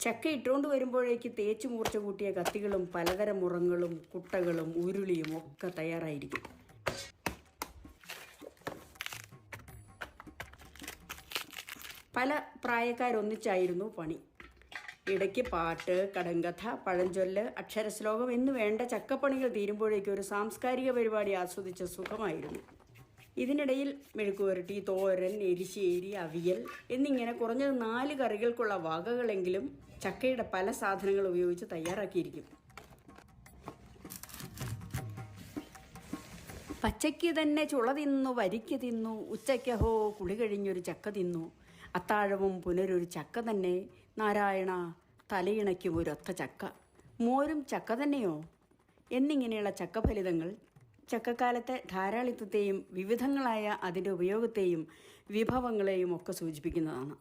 ചക്ക ഇട്ടുകൊണ്ട് വരുമ്പോഴേക്ക് തേച്ച് മൂർച്ച കൂട്ടിയ കത്തികളും പലതരം മുറങ്ങളും കുട്ടകളും ഉരുളിയും ഒക്കെ തയ്യാറായിരിക്കും. പല പ്രായക്കാരൊന്നിച്ചായിരുന്നു പണി. ഇടയ്ക്ക് പാട്ട്, കടങ്കഥ, പഴഞ്ചൊല്ല്, അക്ഷരശ്ലോകം എന്നു വേണ്ട ചക്കപ്പണികൾ തീരുമ്പോഴേക്കും ഒരു സാംസ്കാരിക പരിപാടി ആസ്വദിച്ച സുഖമായിരുന്നു. ഇതിനിടയിൽ മെഴുക്കുവരട്ടി, തോരൻ, എരിശ്ശേരി, അവിയൽ എന്നിങ്ങനെ കുറഞ്ഞത് 4 കറികൾക്കുള്ള വകകളെങ്കിലും ചക്കയുടെ പല സാധനങ്ങൾ ഉപയോഗിച്ച് തയ്യാറാക്കിയിരിക്കും. പച്ചയ്ക്ക് തന്നെ ചുള തിന്നു, വരിക്ക് തിന്നു, ഉച്ചയ്ക്കഹോ കുളി കഴിഞ്ഞൊരു ചക്ക തിന്നു, അത്താഴവും പുനരൊരു ചക്ക തന്നെ, നാരായണ തലയിണയ്ക്കും ഒരൊത്ത ചക്ക, മോരും ചക്ക തന്നെയോ എന്നിങ്ങനെയുള്ള ചക്കഫലിതങ്ങൾ ചക്കക്കാലത്തെ ധാരാളിത്തത്തെയും വിവിധങ്ങളായ അതിൻ്റെ ഉപയോഗത്തെയും വിഭവങ്ങളെയും ഒക്കെ സൂചിപ്പിക്കുന്നതാണ്.